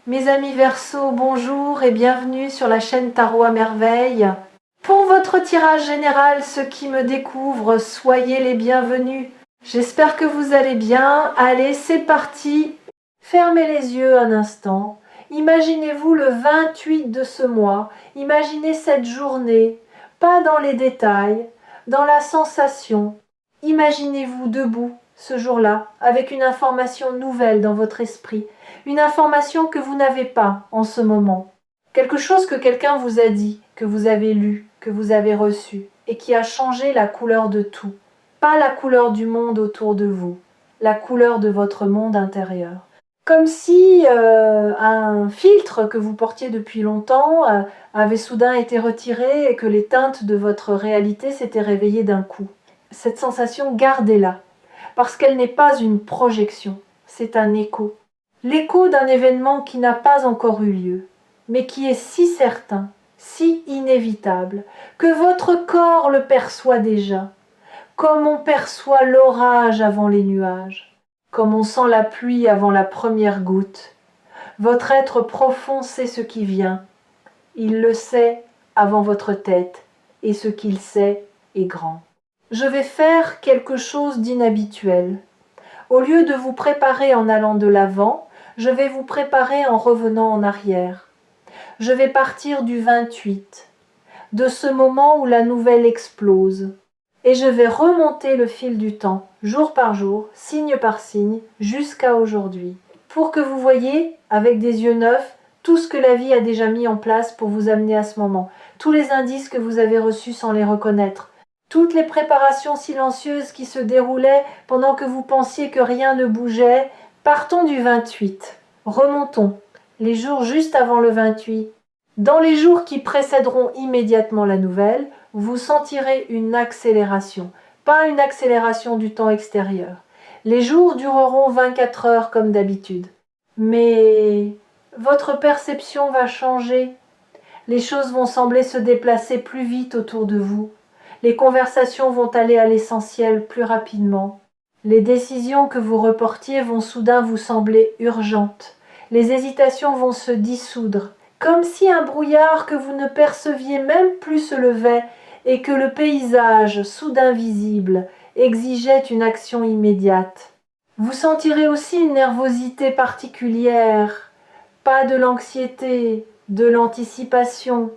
Mes amis Verseaux, bonjour et bienvenue sur la chaîne Tarot à Merveille. Pour votre tirage général, ceux qui me découvrent, soyez les bienvenus. J'espère que vous allez bien. Allez, c'est parti. Fermez les yeux un instant. Imaginez-vous le 28 de ce mois. Imaginez cette journée, pas dans les détails, dans la sensation. Imaginez-vous debout ce jour-là, avec une information nouvelle dans votre esprit, une information que vous n'avez pas en ce moment. Quelque chose que quelqu'un vous a dit, que vous avez lu, que vous avez reçu, et qui a changé la couleur de tout. Pas la couleur du monde autour de vous, la couleur de votre monde intérieur. Comme si un filtre que vous portiez depuis longtemps avait soudain été retiré et que les teintes de votre réalité s'étaient réveillées d'un coup. Cette sensation, gardez-la, parce qu'elle n'est pas une projection, c'est un écho. L'écho d'un événement qui n'a pas encore eu lieu, mais qui est si certain, si inévitable, que votre corps le perçoit déjà, comme on perçoit l'orage avant les nuages, comme on sent la pluie avant la première goutte. Votre être profond sait ce qui vient, il le sait avant votre tête, et ce qu'il sait est grand. Je vais faire quelque chose d'inhabituel. Au lieu de vous préparer en allant de l'avant, je vais vous préparer en revenant en arrière. Je vais partir du 28, de ce moment où la nouvelle explose, et je vais remonter le fil du temps, jour par jour, signe par signe, jusqu'à aujourd'hui, pour que vous voyiez, avec des yeux neufs, tout ce que la vie a déjà mis en place pour vous amener à ce moment, tous les indices que vous avez reçus sans les reconnaître, toutes les préparations silencieuses qui se déroulaient pendant que vous pensiez que rien ne bougeait. Partons du 28. Remontons. Les jours juste avant le 28. Dans les jours qui précéderont immédiatement la nouvelle, vous sentirez une accélération. Pas une accélération du temps extérieur. Les jours dureront 24 heures comme d'habitude. Mais votre perception va changer. Les choses vont sembler se déplacer plus vite autour de vous. Les conversations vont aller à l'essentiel plus rapidement. Les décisions que vous reportiez vont soudain vous sembler urgentes. Les hésitations vont se dissoudre, comme si un brouillard que vous ne perceviez même plus se levait et que le paysage, soudain visible, exigeait une action immédiate. Vous sentirez aussi une nervosité particulière, pas de l'anxiété, de l'anticipation,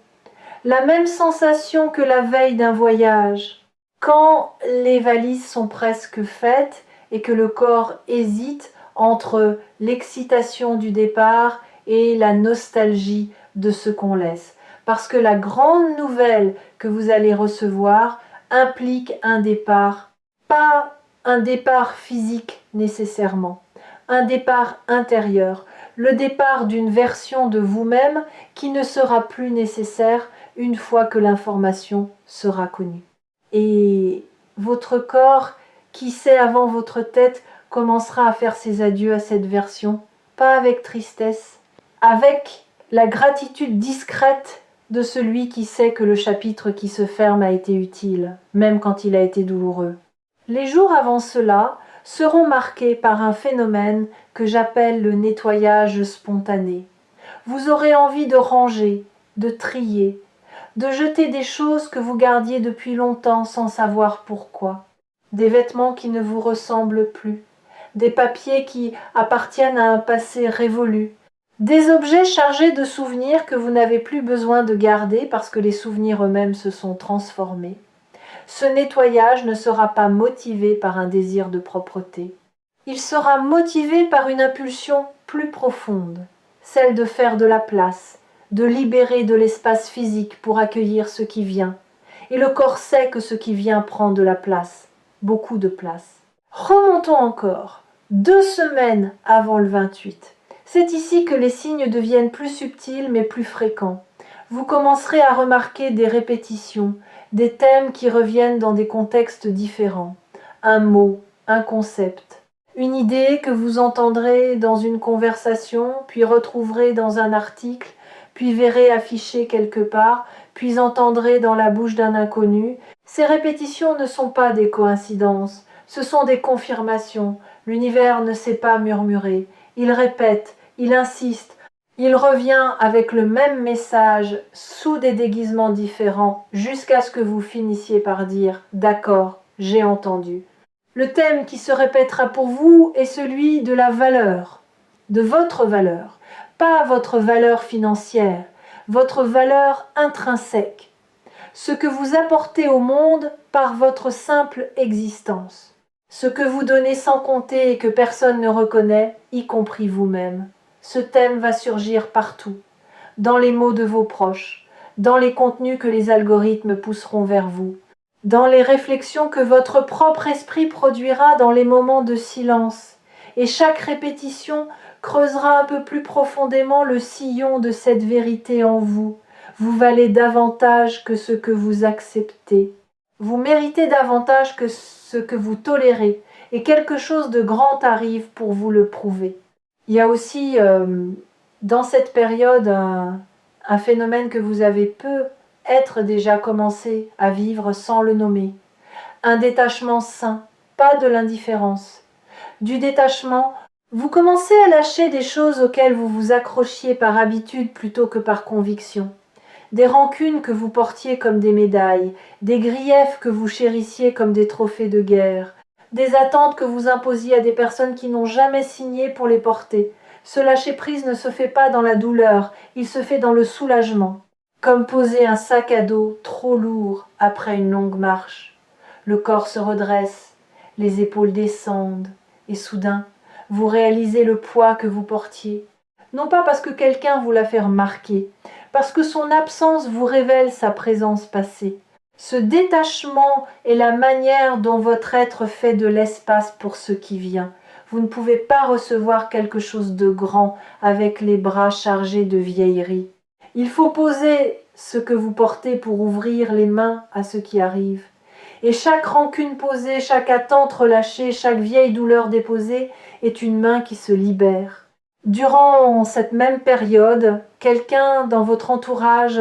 la même sensation que la veille d'un voyage, quand les valises sont presque faites et que le corps hésite entre l'excitation du départ et la nostalgie de ce qu'on laisse. Parce que la grande nouvelle que vous allez recevoir implique un départ, pas un départ physique nécessairement, un départ intérieur, le départ d'une version de vous-même qui ne sera plus nécessaire une fois que l'information sera connue. Et votre corps, qui sait avant votre tête, commencera à faire ses adieux à cette version, pas avec tristesse, avec la gratitude discrète de celui qui sait que le chapitre qui se ferme a été utile, même quand il a été douloureux. Les jours avant cela seront marqués par un phénomène que j'appelle le nettoyage spontané. Vous aurez envie de ranger, de trier, de jeter des choses que vous gardiez depuis longtemps sans savoir pourquoi, des vêtements qui ne vous ressemblent plus, des papiers qui appartiennent à un passé révolu, des objets chargés de souvenirs que vous n'avez plus besoin de garder parce que les souvenirs eux-mêmes se sont transformés. Ce nettoyage ne sera pas motivé par un désir de propreté. Il sera motivé par une impulsion plus profonde, celle de faire de la place, de libérer de l'espace physique pour accueillir ce qui vient. Et le corps sait que ce qui vient prend de la place, beaucoup de place. Remontons encore, 2 semaines avant le 28. C'est ici que les signes deviennent plus subtils mais plus fréquents. Vous commencerez à remarquer des répétitions, des thèmes qui reviennent dans des contextes différents. Un mot, un concept, une idée que vous entendrez dans une conversation, puis retrouverez dans un article, puis verrez affiché quelque part, puis entendrez dans la bouche d'un inconnu. Ces répétitions ne sont pas des coïncidences, ce sont des confirmations. L'univers ne sait pas murmurer, il répète, il insiste. Il revient avec le même message sous des déguisements différents jusqu'à ce que vous finissiez par dire « D'accord, j'ai entendu ». Le thème qui se répétera pour vous est celui de la valeur, de votre valeur, pas votre valeur financière, votre valeur intrinsèque, ce que vous apportez au monde par votre simple existence, ce que vous donnez sans compter et que personne ne reconnaît, y compris vous-même. Ce thème va surgir partout, dans les mots de vos proches, dans les contenus que les algorithmes pousseront vers vous, dans les réflexions que votre propre esprit produira dans les moments de silence, et chaque répétition creusera un peu plus profondément le sillon de cette vérité en vous. Vous valez davantage que ce que vous acceptez. Vous méritez davantage que ce que vous tolérez, et quelque chose de grand arrive pour vous le prouver. Il y a aussi dans cette période un phénomène que vous avez peut-être déjà commencé à vivre sans le nommer. Un détachement sain, pas de l'indifférence. Du détachement, vous commencez à lâcher des choses auxquelles vous vous accrochiez par habitude plutôt que par conviction. Des rancunes que vous portiez comme des médailles, des griefs que vous chérissiez comme des trophées de guerre, des attentes que vous imposiez à des personnes qui n'ont jamais signé pour les porter. Ce lâcher-prise ne se fait pas dans la douleur, il se fait dans le soulagement, comme poser un sac à dos trop lourd après une longue marche. Le corps se redresse, les épaules descendent, et soudain, vous réalisez le poids que vous portiez. Non pas parce que quelqu'un vous l'a fait remarquer, parce que son absence vous révèle sa présence passée. Ce détachement est la manière dont votre être fait de l'espace pour ce qui vient. Vous ne pouvez pas recevoir quelque chose de grand avec les bras chargés de vieillerie. Il faut poser ce que vous portez pour ouvrir les mains à ce qui arrive. Et chaque rancune posée, chaque attente relâchée, chaque vieille douleur déposée est une main qui se libère. Durant cette même période, quelqu'un dans votre entourage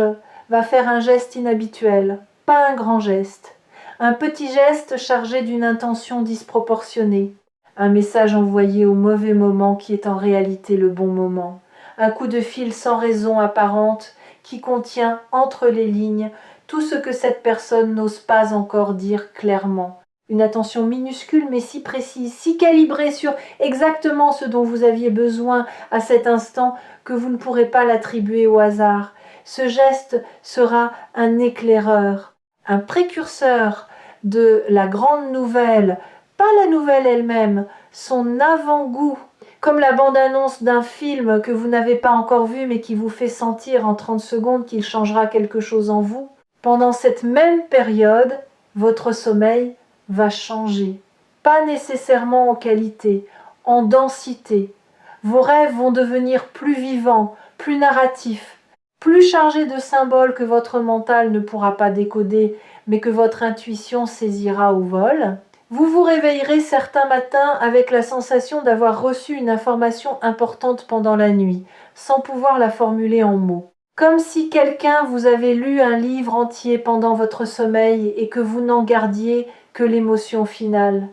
va faire un geste inhabituel, pas un grand geste, un petit geste chargé d'une intention disproportionnée, un message envoyé au mauvais moment qui est en réalité le bon moment, un coup de fil sans raison apparente qui contient entre les lignes tout ce que cette personne n'ose pas encore dire clairement. Une attention minuscule mais si précise, si calibrée sur exactement ce dont vous aviez besoin à cet instant que vous ne pourrez pas l'attribuer au hasard. Ce geste sera un éclaireur, un précurseur de la grande nouvelle, pas la nouvelle elle-même, son avant-goût, comme la bande-annonce d'un film que vous n'avez pas encore vu mais qui vous fait sentir en 30 secondes qu'il changera quelque chose en vous. Pendant cette même période, votre sommeil va changer, pas nécessairement en qualité, en densité. Vos rêves vont devenir plus vivants, plus narratifs, plus chargés de symboles que votre mental ne pourra pas décoder, mais que votre intuition saisira au vol. Vous vous réveillerez certains matins avec la sensation d'avoir reçu une information importante pendant la nuit, sans pouvoir la formuler en mots. Comme si quelqu'un vous avait lu un livre entier pendant votre sommeil et que vous n'en gardiez que l'émotion finale.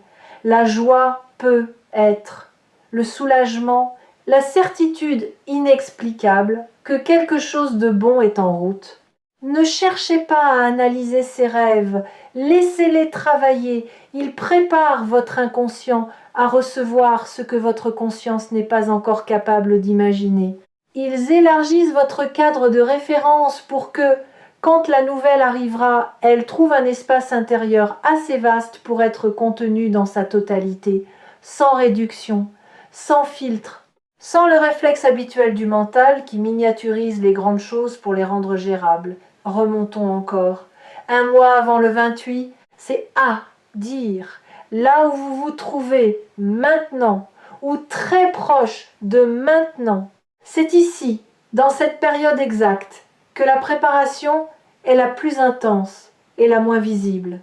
La joie peut être, le soulagement, la certitude inexplicable que quelque chose de bon est en route. Ne cherchez pas à analyser ces rêves, laissez-les travailler, ils préparent votre inconscient à recevoir ce que votre conscience n'est pas encore capable d'imaginer. Ils élargissent votre cadre de référence pour que, quand la nouvelle arrivera, elle trouve un espace intérieur assez vaste pour être contenue dans sa totalité, sans réduction, sans filtre, sans le réflexe habituel du mental qui miniaturise les grandes choses pour les rendre gérables. Remontons encore. Un mois avant le 28, c'est à dire, là où vous vous trouvez maintenant, ou très proche de maintenant. C'est ici, dans cette période exacte, que la préparation est la plus intense et la moins visible.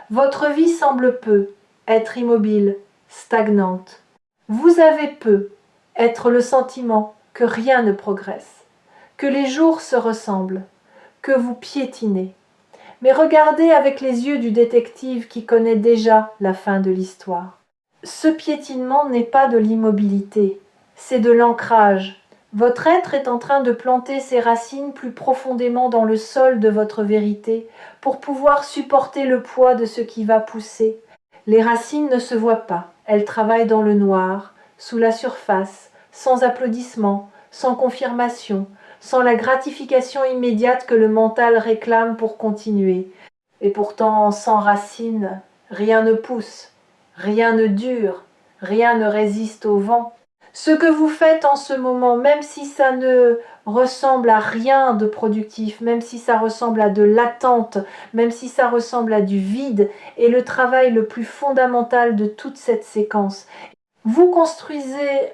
Votre vie semble peu être immobile, stagnante. Vous avez peu être le sentiment que rien ne progresse, que les jours se ressemblent, que vous piétinez. Mais regardez avec les yeux du détective qui connaît déjà la fin de l'histoire. Ce piétinement n'est pas de l'immobilité, c'est de l'ancrage. Votre être est en train de planter ses racines plus profondément dans le sol de votre vérité pour pouvoir supporter le poids de ce qui va pousser. Les racines ne se voient pas, elles travaillent dans le noir, sous la surface, sans applaudissements, sans confirmation, sans la gratification immédiate que le mental réclame pour continuer. Et pourtant, sans racines, rien ne pousse, rien ne dure, rien ne résiste au vent. Ce que vous faites en ce moment, même si ça ne ressemble à rien de productif, même si ça ressemble à de l'attente, même si ça ressemble à du vide, est le travail le plus fondamental de toute cette séquence. Vous construisez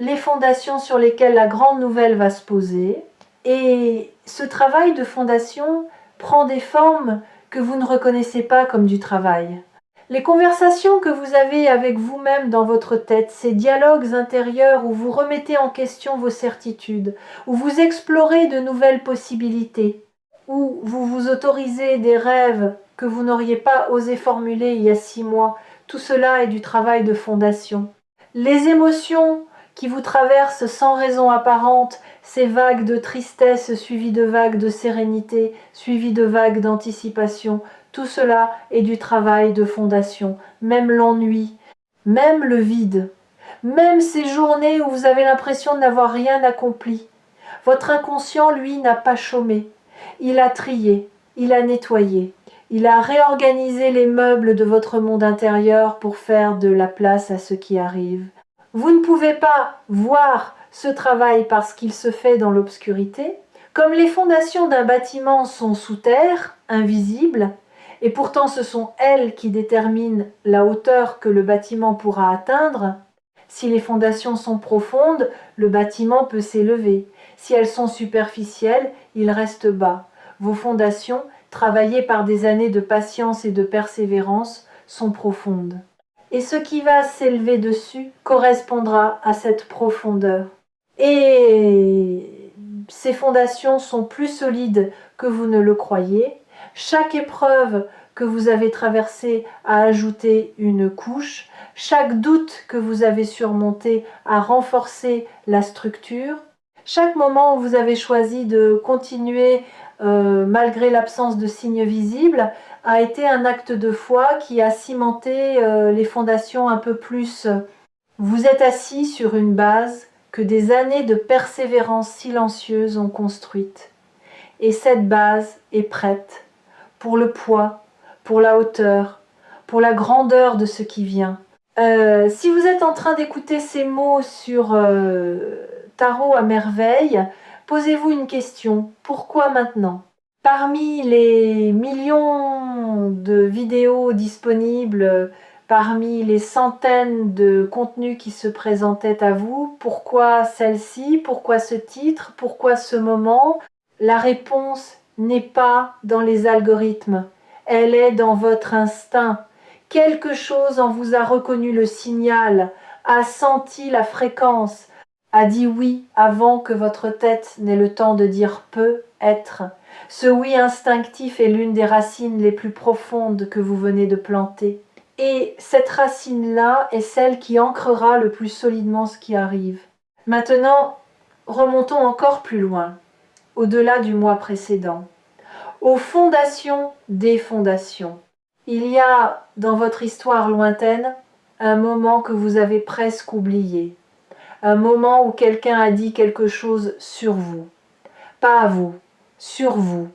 les fondations sur lesquelles la grande nouvelle va se poser, et ce travail de fondation prend des formes que vous ne reconnaissez pas comme du travail. Les conversations que vous avez avec vous-même dans votre tête, ces dialogues intérieurs où vous remettez en question vos certitudes, où vous explorez de nouvelles possibilités, où vous vous autorisez des rêves que vous n'auriez pas osé formuler il y a 6 mois, tout cela est du travail de fondation. Les émotions qui vous traversent sans raison apparente, ces vagues de tristesse suivies de vagues de sérénité, suivies de vagues d'anticipation, tout cela est du travail de fondation, même l'ennui, même le vide, même ces journées où vous avez l'impression de n'avoir rien accompli. Votre inconscient, lui, n'a pas chômé. Il a trié, il a nettoyé, il a réorganisé les meubles de votre monde intérieur pour faire de la place à ce qui arrive. Vous ne pouvez pas voir ce travail parce qu'il se fait dans l'obscurité. Comme les fondations d'un bâtiment sont sous terre, invisibles, et pourtant ce sont elles qui déterminent la hauteur que le bâtiment pourra atteindre. Si les fondations sont profondes, le bâtiment peut s'élever. Si elles sont superficielles, il reste bas. Vos fondations, travaillées par des années de patience et de persévérance, sont profondes. Et ce qui va s'élever dessus correspondra à cette profondeur. Et ces fondations sont plus solides que vous ne le croyez. Chaque épreuve que vous avez traversée a ajouté une couche. Chaque doute que vous avez surmonté a renforcé la structure. Chaque moment où vous avez choisi de continuer malgré l'absence de signes visibles a été un acte de foi qui a cimenté les fondations un peu plus. Vous êtes assis sur une base que des années de persévérance silencieuse ont construite. Et cette base est prête pour le poids, pour la hauteur, pour la grandeur de ce qui vient. Si vous êtes en train d'écouter ces mots sur Tarot à merveille, posez-vous une question. Pourquoi maintenant ? Parmi les millions de vidéos disponibles, parmi les centaines de contenus qui se présentaient à vous, pourquoi celle-ci ? Pourquoi ce titre ? Pourquoi ce moment ? La réponse n'est pas dans les algorithmes, elle est dans votre instinct. Quelque chose en vous a reconnu le signal, a senti la fréquence, a dit oui avant que votre tête n'ait le temps de dire peut être. Ce oui instinctif est l'une des racines les plus profondes que vous venez de planter. Et cette racine-là est celle qui ancrera le plus solidement ce qui arrive. Maintenant, remontons encore plus loin, au-delà du mois précédent, aux fondations des fondations. Il y a dans votre histoire lointaine un moment que vous avez presque oublié, un moment où quelqu'un a dit quelque chose sur vous, pas à vous, sur vous,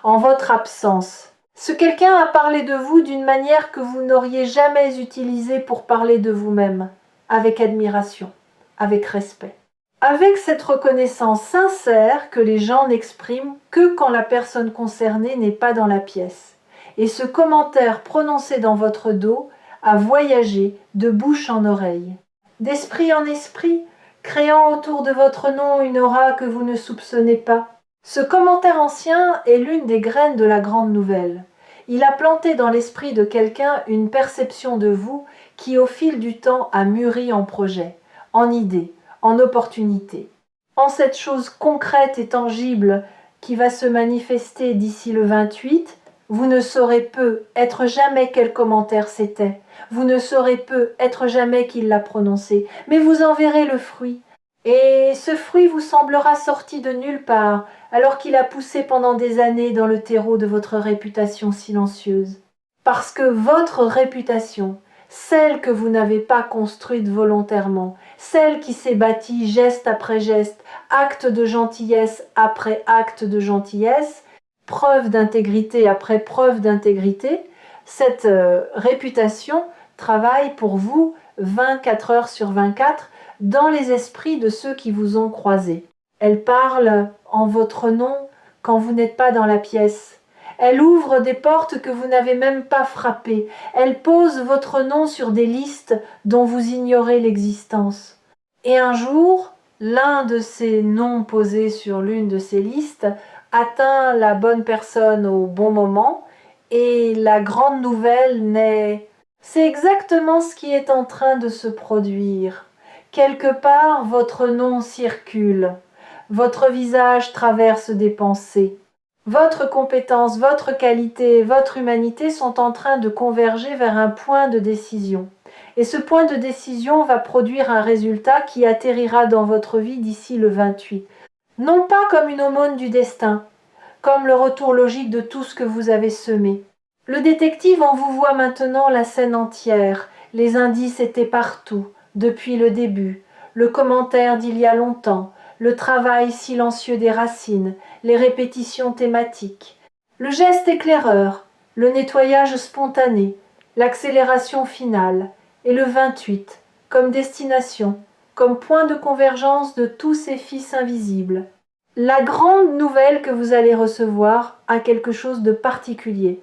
en votre absence. Ce quelqu'un a parlé de vous d'une manière que vous n'auriez jamais utilisée pour parler de vous-même, avec admiration, avec respect. Avec cette reconnaissance sincère que les gens n'expriment que quand la personne concernée n'est pas dans la pièce. Et ce commentaire prononcé dans votre dos a voyagé de bouche en oreille, d'esprit en esprit, créant autour de votre nom une aura que vous ne soupçonnez pas. Ce commentaire ancien est l'une des graines de la grande nouvelle. Il a planté dans l'esprit de quelqu'un une perception de vous qui au fil du temps a mûri en projet, en idée, en opportunité. En cette chose concrète et tangible qui va se manifester d'ici le 28, vous ne saurez peu être jamais quel commentaire c'était, vous ne saurez peu être jamais qu'il l'a prononcé, mais vous en verrez le fruit. Et ce fruit vous semblera sorti de nulle part, alors qu'il a poussé pendant des années dans le terreau de votre réputation silencieuse. Parce que votre réputation, celle que vous n'avez pas construite volontairement, celle qui s'est bâtie geste après geste, acte de gentillesse après acte de gentillesse, preuve d'intégrité après preuve d'intégrité, cette réputation travaille pour vous 24 heures sur 24 dans les esprits de ceux qui vous ont croisés. Elle parle en votre nom quand vous n'êtes pas dans la pièce. Elle ouvre des portes que vous n'avez même pas frappées. Elle pose votre nom sur des listes dont vous ignorez l'existence. Et un jour, l'un de ces noms posés sur l'une de ces listes atteint la bonne personne au bon moment et la grande nouvelle naît. C'est exactement ce qui est en train de se produire. Quelque part, votre nom circule. Votre visage traverse des pensées. Votre compétence, votre qualité, votre humanité sont en train de converger vers un point de décision. Et ce point de décision va produire un résultat qui atterrira dans votre vie d'ici le 28. Non pas comme une aumône du destin, comme le retour logique de tout ce que vous avez semé. Le détective en vous voit maintenant la scène entière. Les indices étaient partout, depuis le début. Le commentaire d'il y a longtemps, le travail silencieux des racines, les répétitions thématiques, le geste éclaireur, le nettoyage spontané, l'accélération finale, et le 28, comme destination, comme point de convergence de tous ces fils invisibles. La grande nouvelle que vous allez recevoir a quelque chose de particulier.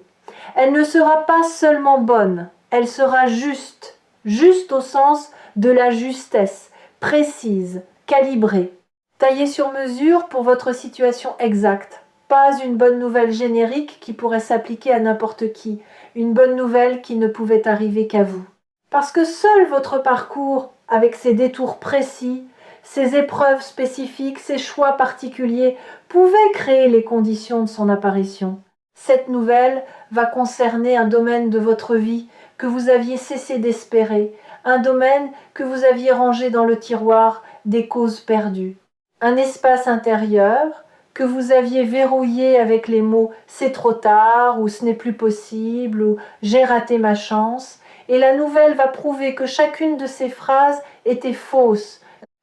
Elle ne sera pas seulement bonne, elle sera juste, juste au sens de la justesse, précise, calibrée, taillée sur mesure pour votre situation exacte. Pas une bonne nouvelle générique qui pourrait s'appliquer à n'importe qui, une bonne nouvelle qui ne pouvait arriver qu'à vous. Parce que seul votre parcours, avec ses détours précis, ses épreuves spécifiques, ses choix particuliers, pouvait créer les conditions de son apparition. Cette nouvelle va concerner un domaine de votre vie que vous aviez cessé d'espérer, un domaine que vous aviez rangé dans le tiroir des causes perdues, un espace intérieur que vous aviez verrouillé avec les mots « c'est trop tard » ou « ce n'est plus possible » ou « j'ai raté ma chance », et la nouvelle va prouver que chacune de ces phrases était fausse,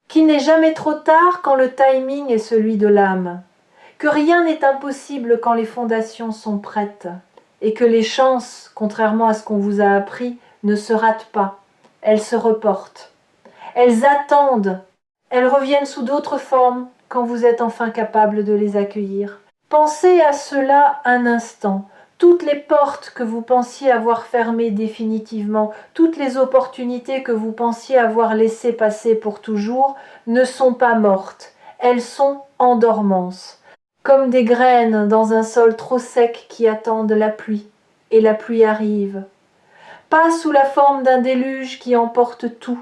qu'il n'est jamais trop tard quand le timing est celui de l'âme, que rien n'est impossible quand les fondations sont prêtes, et que les chances, contrairement à ce qu'on vous a appris, ne se ratent pas, elles se reportent. Elles attendent, elles reviennent sous d'autres formes quand vous êtes enfin capable de les accueillir. Pensez à cela un instant. Toutes les portes que vous pensiez avoir fermées définitivement, toutes les opportunités que vous pensiez avoir laissées passer pour toujours, ne sont pas mortes. Elles sont en dormance, comme des graines dans un sol trop sec qui attendent la pluie. Et la pluie arrive. Pas sous la forme d'un déluge qui emporte tout,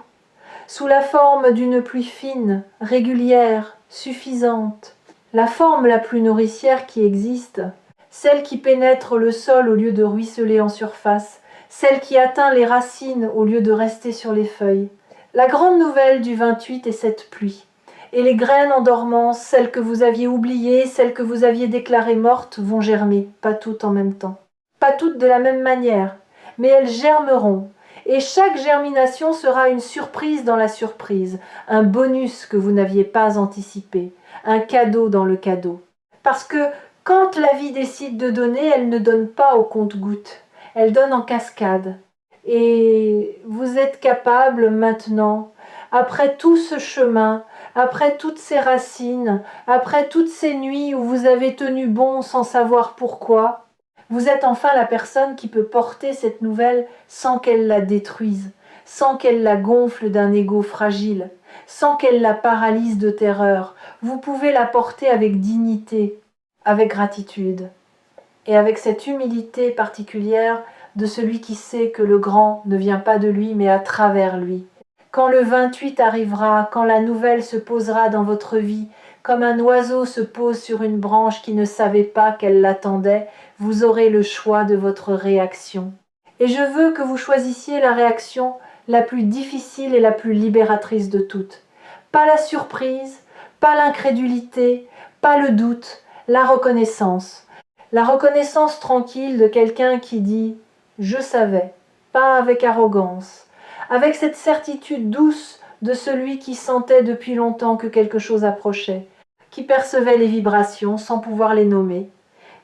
sous la forme d'une pluie fine, régulière, suffisante. La forme la plus nourricière qui existe, celle qui pénètre le sol au lieu de ruisseler en surface, celle qui atteint les racines au lieu de rester sur les feuilles. La grande nouvelle du 28 est cette pluie. Et les graines en dormance, celles que vous aviez oubliées, celles que vous aviez déclarées mortes, vont germer, pas toutes en même temps. Pas toutes de la même manière, mais elles germeront. Et chaque germination sera une surprise dans la surprise, un bonus que vous n'aviez pas anticipé, un cadeau dans le cadeau. Parce que quand la vie décide de donner, elle ne donne pas au compte-gouttes, elle donne en cascade. Et vous êtes capable maintenant, après tout ce chemin, après toutes ces racines, après toutes ces nuits où vous avez tenu bon sans savoir pourquoi, vous êtes enfin la personne qui peut porter cette nouvelle sans qu'elle la détruise, sans qu'elle la gonfle d'un ego fragile, sans qu'elle la paralyse de terreur. Vous pouvez la porter avec dignité, avec gratitude, et avec cette humilité particulière de celui qui sait que le grand ne vient pas de lui mais à travers lui. Quand le 28 arrivera, quand la nouvelle se posera dans votre vie, comme un oiseau se pose sur une branche qui ne savait pas qu'elle l'attendait, vous aurez le choix de votre réaction. Et je veux que vous choisissiez la réaction la plus difficile et la plus libératrice de toutes. Pas la surprise, pas l'incrédulité, pas le doute, la reconnaissance. La reconnaissance tranquille de quelqu'un qui dit « je savais », pas avec arrogance, avec cette certitude douce de celui qui sentait depuis longtemps que quelque chose approchait, qui percevait les vibrations sans pouvoir les nommer,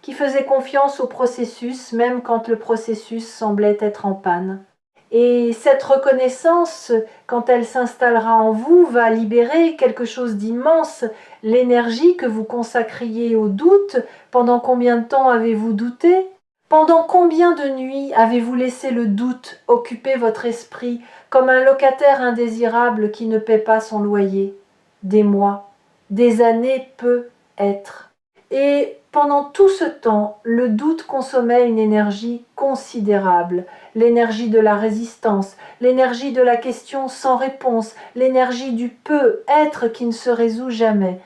qui faisait confiance au processus même quand le processus semblait être en panne. Et cette reconnaissance, quand elle s'installera en vous, va libérer quelque chose d'immense, l'énergie que vous consacriez au doute. Pendant combien de temps avez-vous douté? Pendant combien de nuits avez-vous laissé le doute occuper votre esprit comme un locataire indésirable qui ne paie pas son loyer? Des mois, des années peut-être. Et pendant tout ce temps, le doute consommait une énergie considérable, l'énergie de la résistance, l'énergie de la question sans réponse, l'énergie du peut-être qui ne se résout jamais.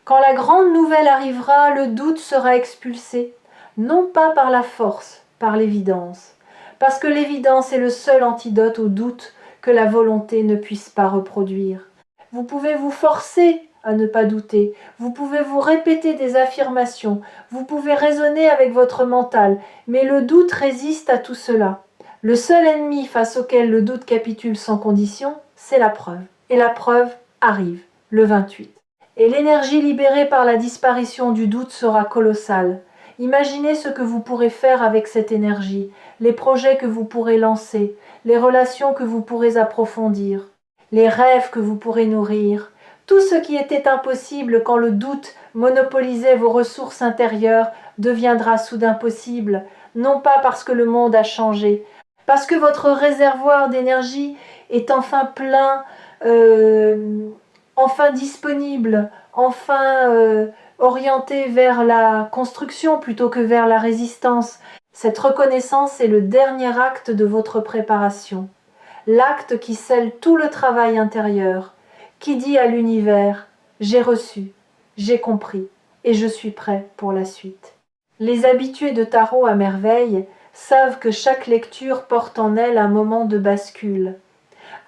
Quand la grande nouvelle arrivera, le doute sera expulsé, non pas par la force, par l'évidence. Parce que l'évidence est le seul antidote au doute que la volonté ne puisse pas reproduire. Vous pouvez vous forcer à ne pas douter, vous pouvez vous répéter des affirmations, vous pouvez raisonner avec votre mental, mais le doute résiste à tout cela. Le seul ennemi face auquel le doute capitule sans condition, c'est la preuve. Et la preuve arrive, le 28. Et l'énergie libérée par la disparition du doute sera colossale. Imaginez ce que vous pourrez faire avec cette énergie, les projets que vous pourrez lancer, les relations que vous pourrez approfondir, les rêves que vous pourrez nourrir. Tout ce qui était impossible quand le doute monopolisait vos ressources intérieures deviendra soudain possible, non pas parce que le monde a changé, parce que votre réservoir d'énergie est enfin plein, enfin disponible, enfin orienté vers la construction plutôt que vers la résistance. Cette reconnaissance est le dernier acte de votre préparation, l'acte qui scelle tout le travail intérieur, qui dit à l'univers « j'ai reçu, j'ai compris et je suis prêt pour la suite ». Les habitués de tarot à merveille savent que chaque lecture porte en elle un moment de bascule,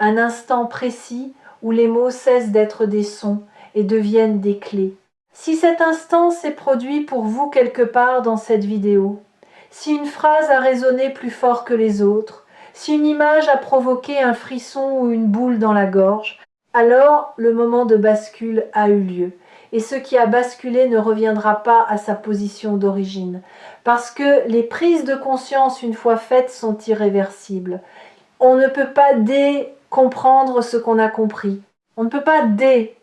un instant précis où les mots cessent d'être des sons et deviennent des clés. Si cet instant s'est produit pour vous quelque part dans cette vidéo, si une phrase a résonné plus fort que les autres, si une image a provoqué un frisson ou une boule dans la gorge, alors le moment de bascule a eu lieu. Et ce qui a basculé ne reviendra pas à sa position d'origine, parce que les prises de conscience une fois faites sont irréversibles. On ne peut pas comprendre ce qu'on a compris. On ne peut pas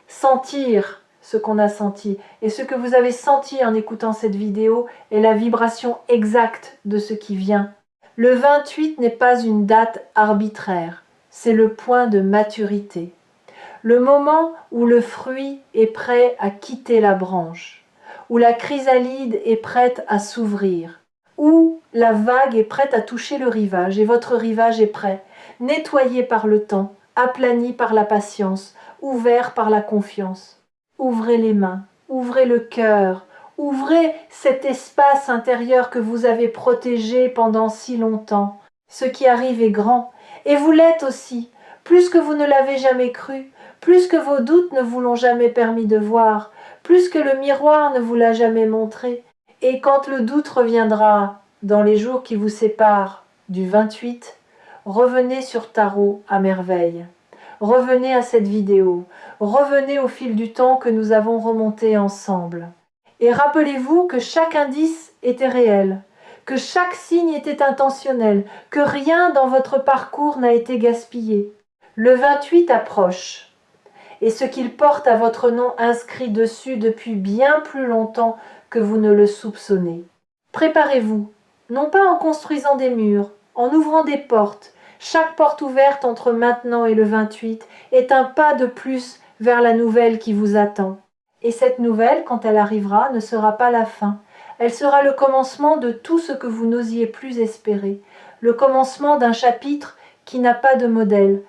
sentir ce qu'on a senti. Et ce que vous avez senti en écoutant cette vidéo est la vibration exacte de ce qui vient. Le 28 n'est pas une date arbitraire, c'est le point de maturité. Le moment où le fruit est prêt à quitter la branche, où la chrysalide est prête à s'ouvrir, où la vague est prête à toucher le rivage et votre rivage est prêt, nettoyé par le temps, aplani par la patience, ouvert par la confiance. Ouvrez les mains, ouvrez le cœur, ouvrez cet espace intérieur que vous avez protégé pendant si longtemps. Ce qui arrive est grand, et vous l'êtes aussi, plus que vous ne l'avez jamais cru, plus que vos doutes ne vous l'ont jamais permis de voir, plus que le miroir ne vous l'a jamais montré. Et quand le doute reviendra dans les jours qui vous séparent du 28, revenez sur Tarot à merveille. Revenez à cette vidéo, revenez au fil du temps que nous avons remonté ensemble. Et rappelez-vous que chaque indice était réel, que chaque signe était intentionnel, que rien dans votre parcours n'a été gaspillé. Le 28 approche. Et ce qu'il porte à votre nom inscrit dessus depuis bien plus longtemps que vous ne le soupçonnez. Préparez-vous, non pas en construisant des murs, en ouvrant des portes. Chaque porte ouverte entre maintenant et le 28 est un pas de plus vers la nouvelle qui vous attend. Et cette nouvelle, quand elle arrivera, ne sera pas la fin. Elle sera le commencement de tout ce que vous n'osiez plus espérer. Le commencement d'un chapitre qui n'a pas de modèle,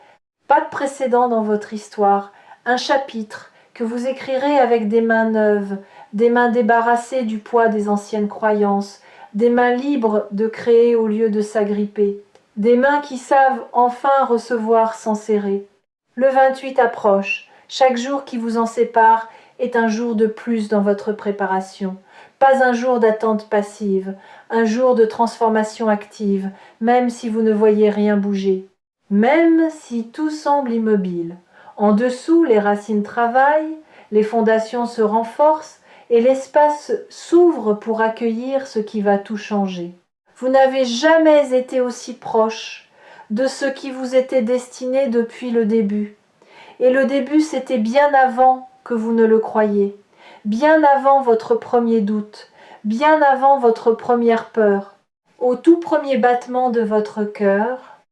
pas de précédent dans votre histoire. Un chapitre que vous écrirez avec des mains neuves, des mains débarrassées du poids des anciennes croyances, des mains libres de créer au lieu de s'agripper, des mains qui savent enfin recevoir sans serrer. Le 28 approche, Chaque jour qui vous en sépare est un jour de plus dans votre préparation. Pas un jour d'attente passive, un jour de transformation active, même si vous ne voyez rien bouger, même si tout semble immobile. En dessous, les racines travaillent, les fondations se renforcent et l'espace s'ouvre pour accueillir ce qui va tout changer. Vous n'avez jamais été aussi proche de ce qui vous était destiné depuis le début. Et le début, c'était bien avant que vous ne le croyiez, bien avant votre premier doute, bien avant votre première peur. Au tout premier battement de votre cœur,